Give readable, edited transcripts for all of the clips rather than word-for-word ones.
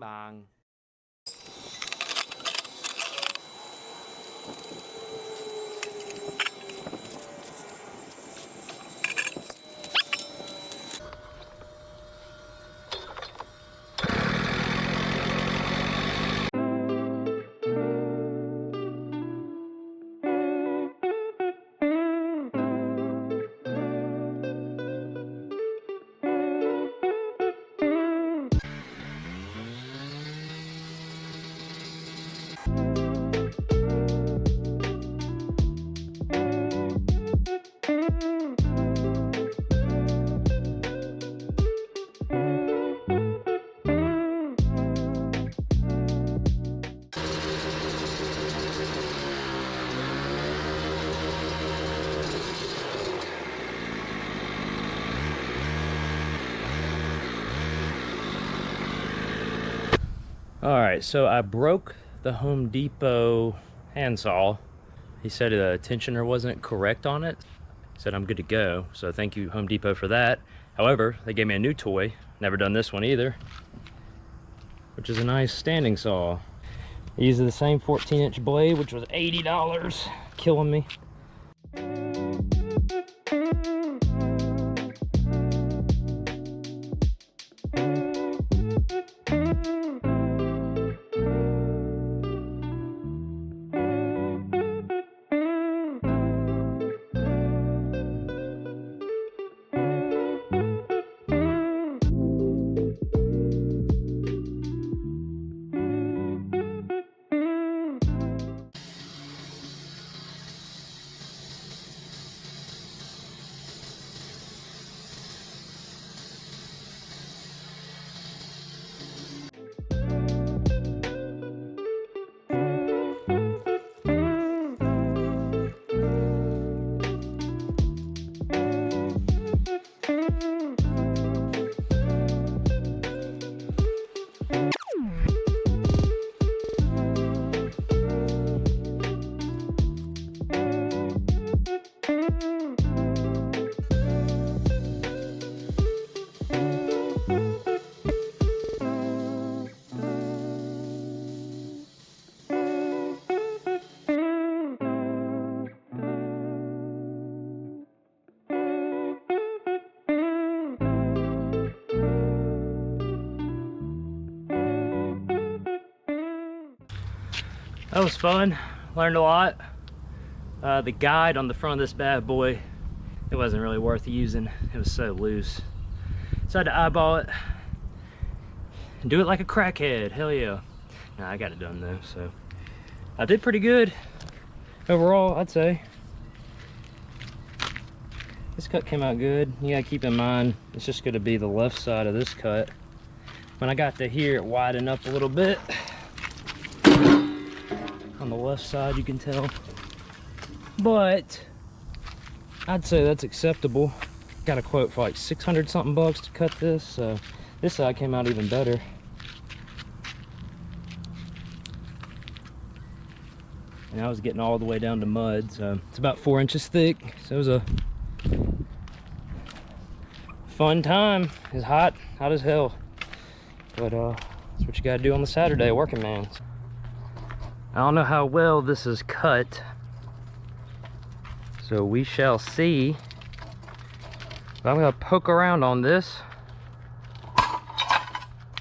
bang. Alright, so I broke the Home Depot handsaw. He said the tensioner wasn't correct on it. He said I'm good to go, so thank you Home Depot for that. However, they gave me a new toy. Never done this one either, which is a nice standing saw. I used the same 14-inch blade, which was $80, killing me. That was fun, learned a lot. The guide on the front of this bad boy, it wasn't really worth using. It was so loose. So I had to eyeball it and do it like a crackhead, hell yeah. Nah, I got it done though, so. I did pretty good overall, I'd say. This cut came out good. You gotta keep in mind, it's just gonna be the left side of this cut. When I got to here, it widened up a little bit. On the left side, you can tell, but I'd say that's acceptable. Got a quote for like 600 something bucks to cut this, so this side came out even better. And I was getting all the way down to mud, so it's about 4 inches thick, so it was a fun time. It's hot as hell, but that's what you gotta do on the Saturday, working man. I don't know how well this is cut, so we shall see. But I'm gonna poke around on this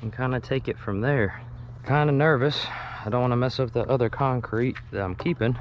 and kind of take it from there. Kind of nervous. I don't want to mess up the other concrete that I'm keeping.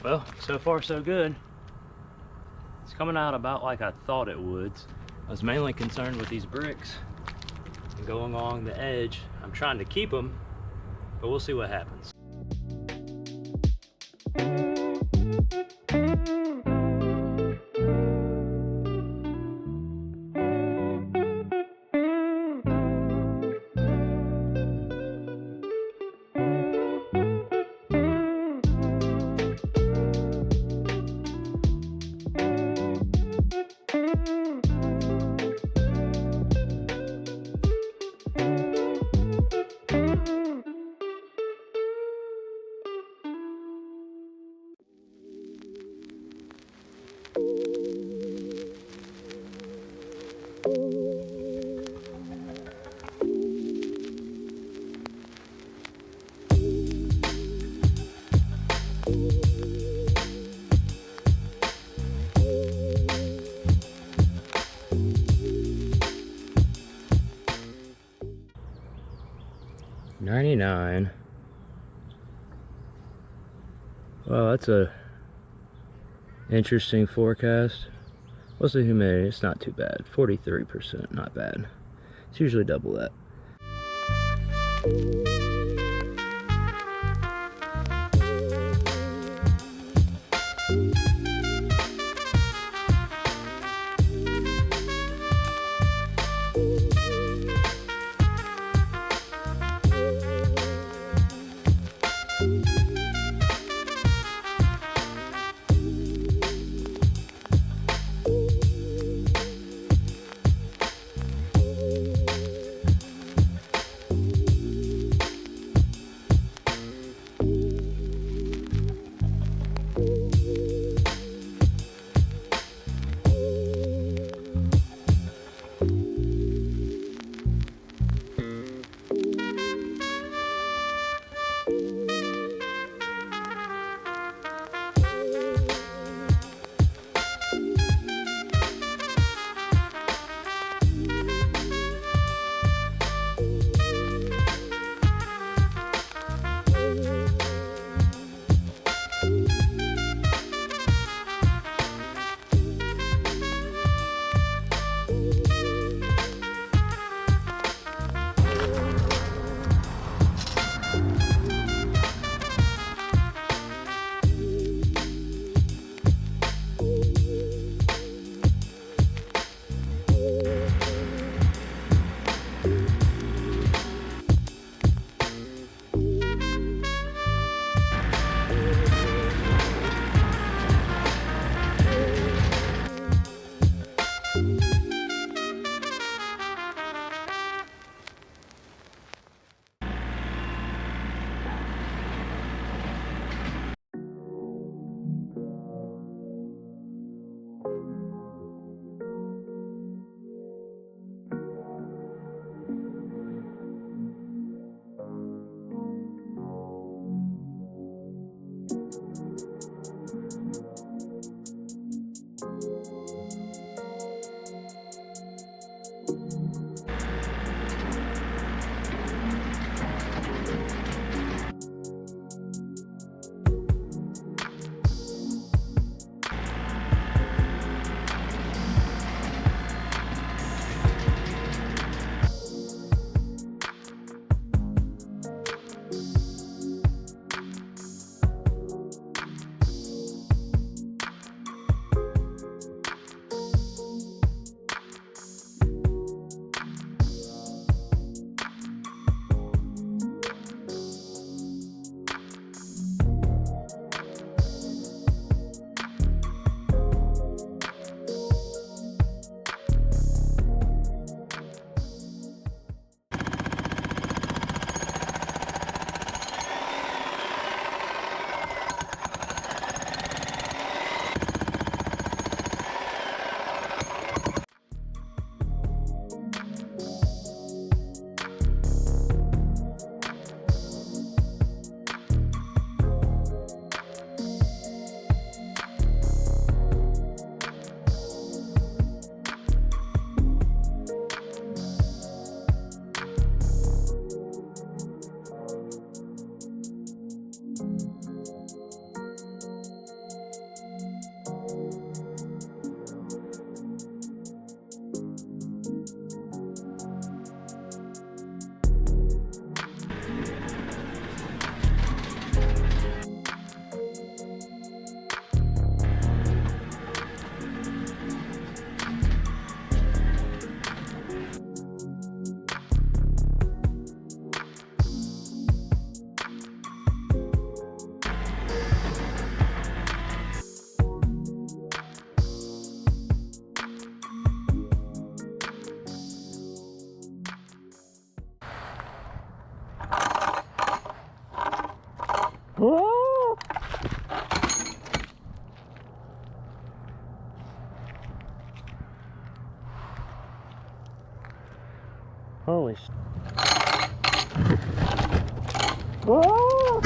Well, so far so good. It's coming out about like I thought it would. I was mainly concerned with these bricks and going along the edge. I'm trying to keep them, but we'll see what happens. $99. Well, that's a interesting forecast. What's the humidity? It's not too bad. 43%, not bad. It's usually double that. Holy sh... Whoa!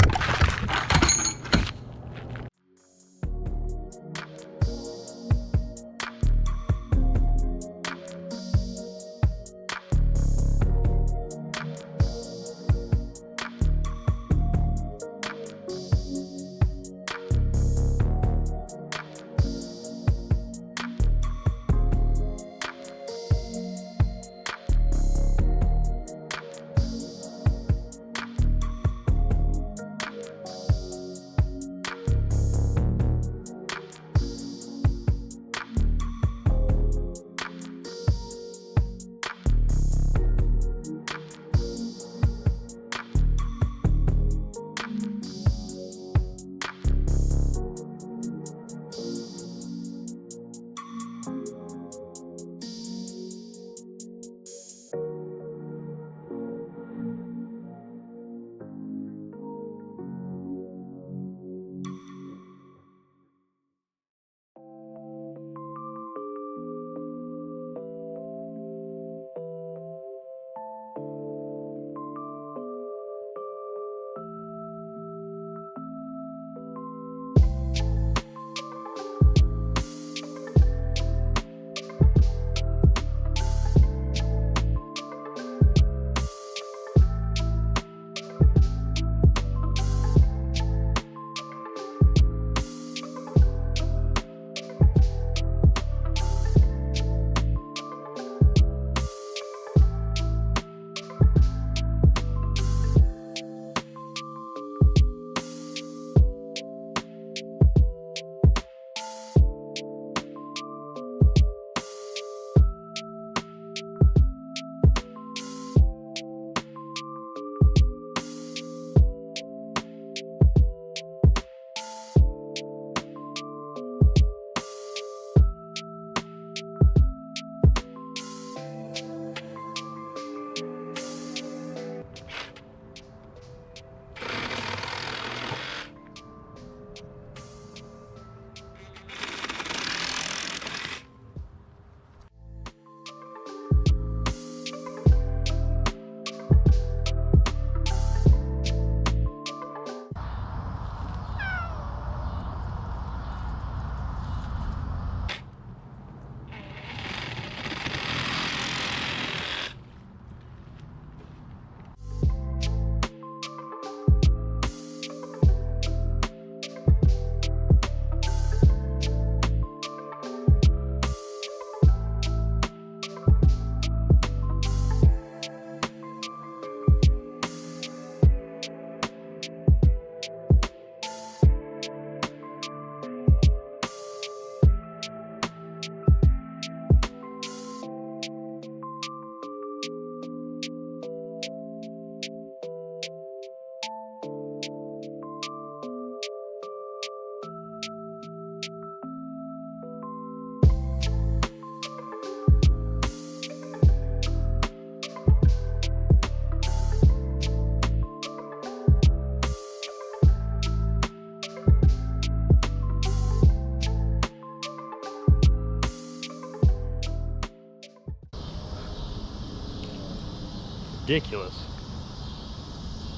Ridiculous.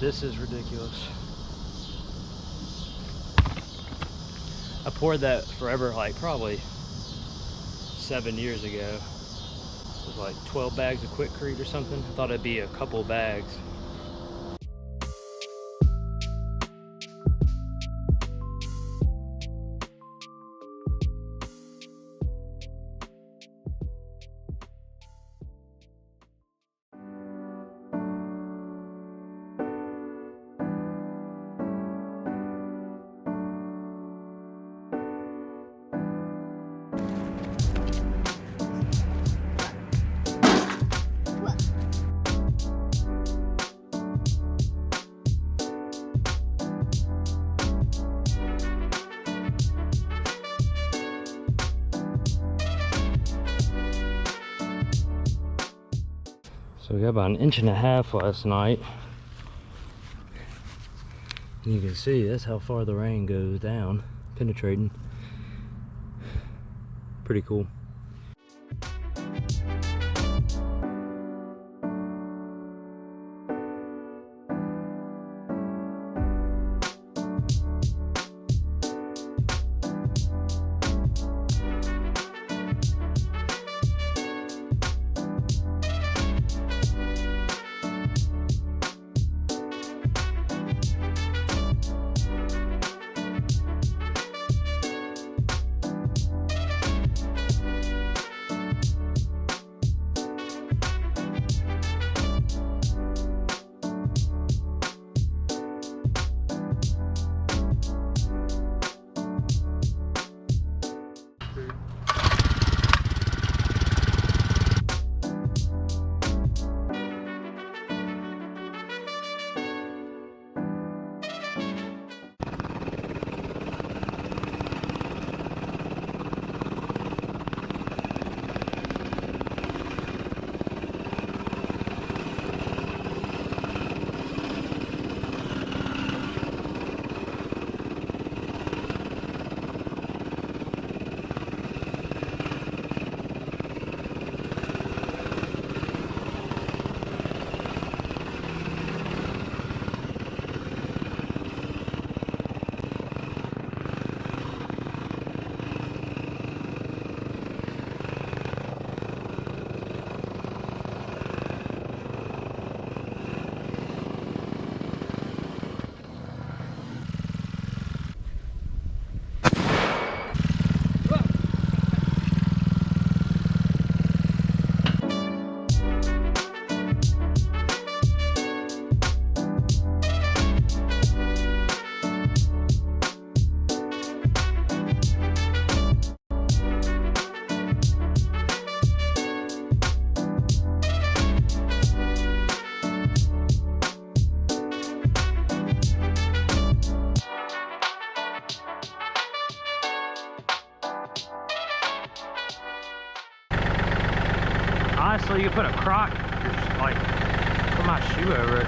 This is ridiculous. I poured that forever, like probably 7 years ago. It was like 12 bags of Quickcrete or something. I thought it'd be a couple bags. So we got about 1.5 inches last night. And you can see that's how far the rain goes down, penetrating. Pretty cool. Honestly, you could put a crock, just like, put my shoe over it.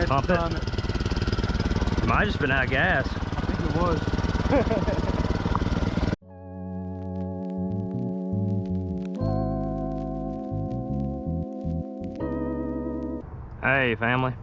Pump it. Might just been out of gas. I think it was. Hey, family.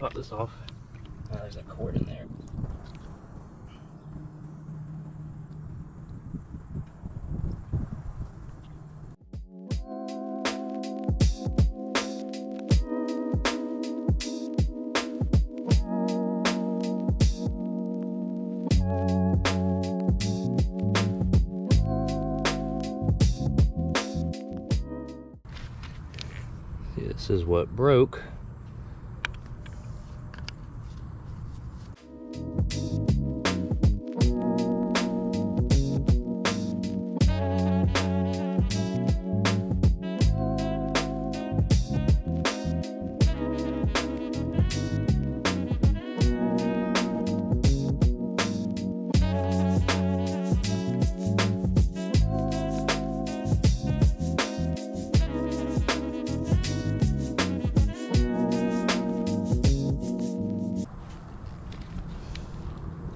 pop this off. Oh, there's a cord in there. This is what broke.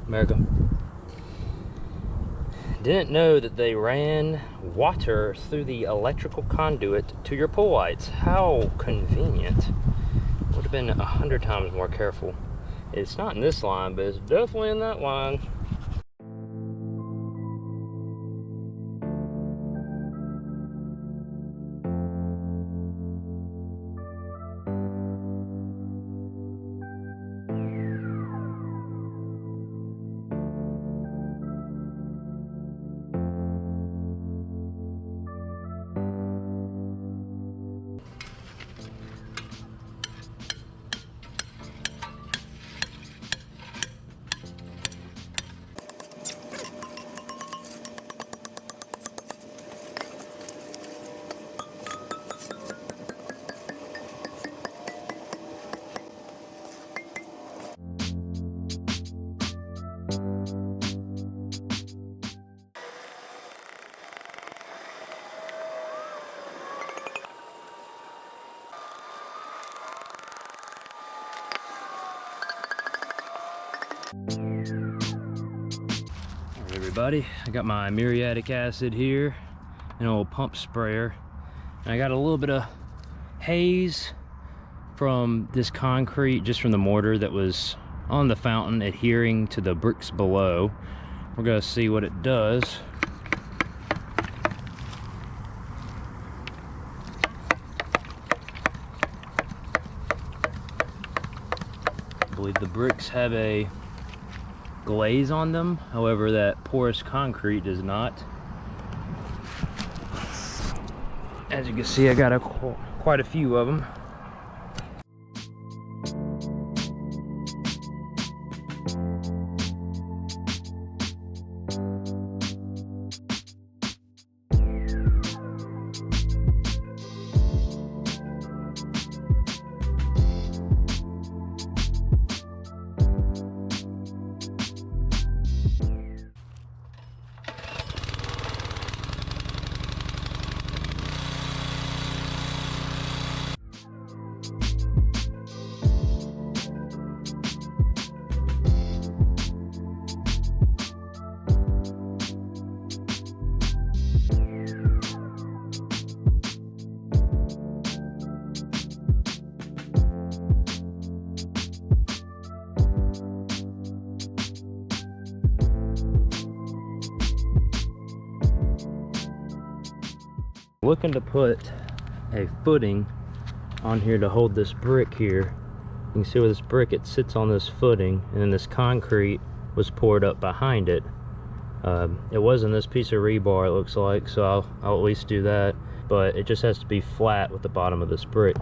America. Didn't know that they ran water through the electrical conduit to your pool lights. How convenient. Would have been 100 times more careful. It's not in this line, but it's definitely in that line. Alright everybody, I got my muriatic acid here, an old pump sprayer, and I got a little bit of haze from this concrete, just from the mortar that was on the fountain adhering to the bricks below. We're gonna see what it does. I believe the bricks have a glaze on them, however that porous concrete does not. As you can see, I got quite a few of them. Looking to put a footing on here to hold this brick here. You can see with this brick, it sits on this footing, and then this concrete was poured up behind it. It wasn't this piece of rebar, it looks like, so I'll at least do that, but it just has to be flat with the bottom of this brick.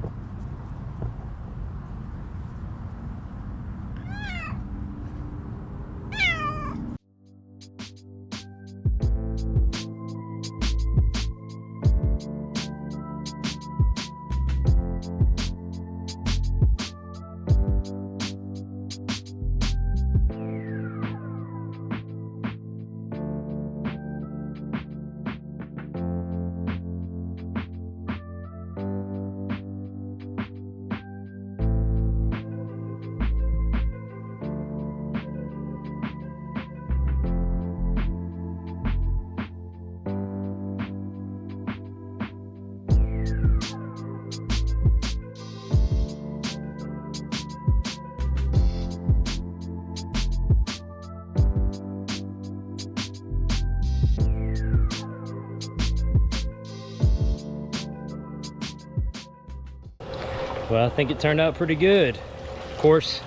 Well, I think it turned out pretty good. Of course,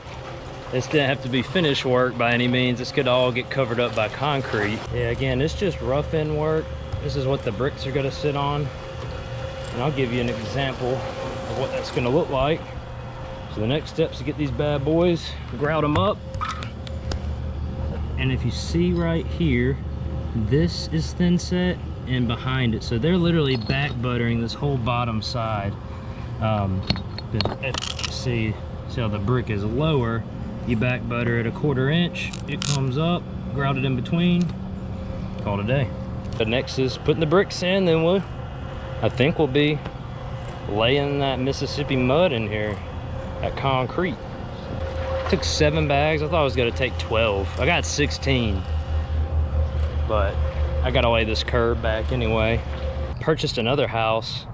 this didn't have to be finished work by any means. This could all get covered up by concrete. Yeah, again, it's just rough in work. This is what the bricks are gonna sit on. And I'll give you an example of what that's gonna look like. So the next step is to get these bad boys, grout them up. And if you see right here, this is thin set and behind it. So they're literally back buttering this whole bottom side. If you see how the brick is lower, you back butter it 1/4 inch, it comes up, grout it in between, call it a day. The next is putting the bricks in, then I think we'll be laying that Mississippi mud in here, that concrete. Took 7 bags. I thought I was gonna take 12. I got 16, but I gotta lay this curb back anyway. Purchased another house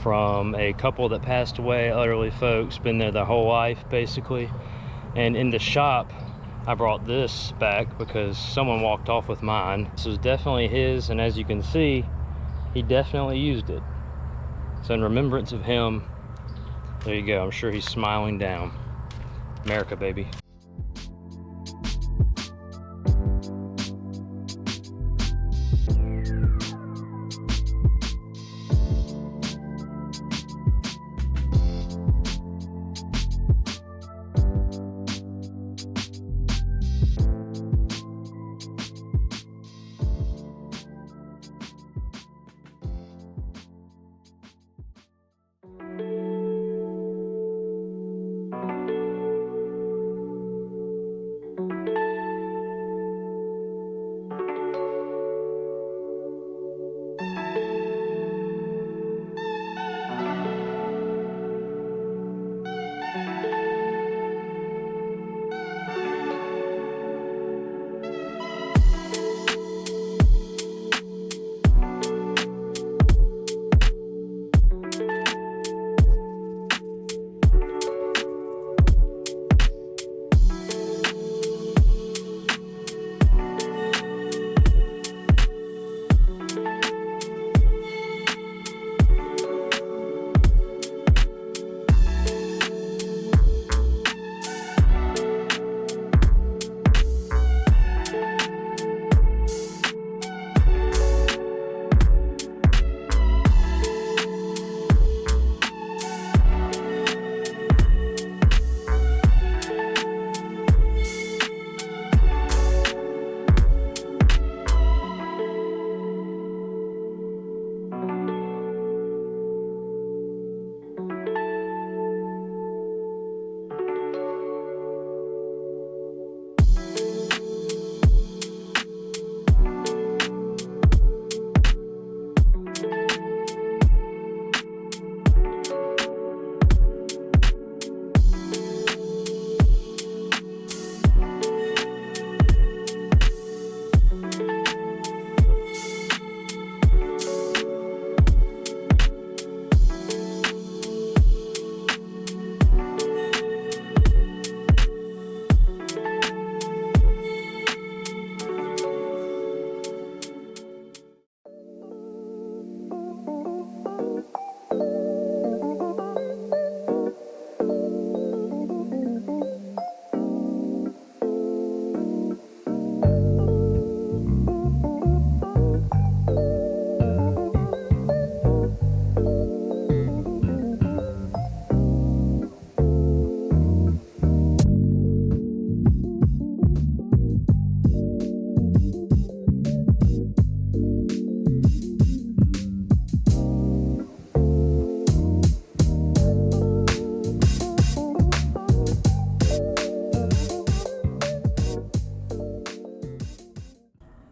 from a couple that passed away, elderly folks, been there their whole life basically. And in the shop, I brought this back because someone walked off with mine. This was definitely his, and as you can see, he definitely used it. So in remembrance of him, there you go. I'm sure he's smiling down. America, baby.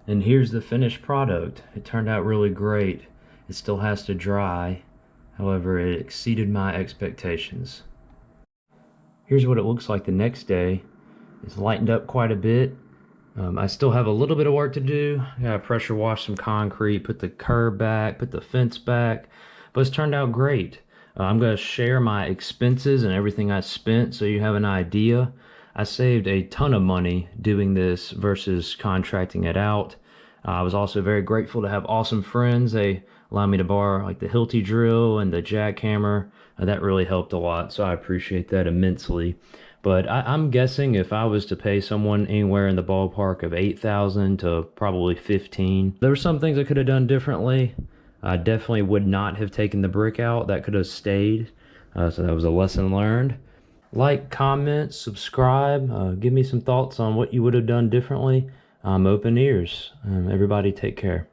And here's the finished product. It turned out really great. It still has to dry. However, it exceeded my expectations. Here's what it looks like the next day. It's lightened up quite a bit. I still have a little bit of work to do. I gotta pressure wash some concrete, put the curb back, put the fence back, but it's turned out great. I'm gonna share my expenses and everything I spent so you have an idea. I saved a ton of money doing this versus contracting it out. I was also very grateful to have awesome friends. They allowed me to borrow like the Hilti drill and the jackhammer. That really helped a lot, so I appreciate that immensely. But I'm guessing if I was to pay someone anywhere in the ballpark of 8,000 to probably 15, there were some things I could have done differently. I definitely would not have taken the brick out. That could have stayed. So that was a lesson learned. Like, comment, subscribe. Give me some thoughts on what you would have done differently. I'm open ears. Everybody take care.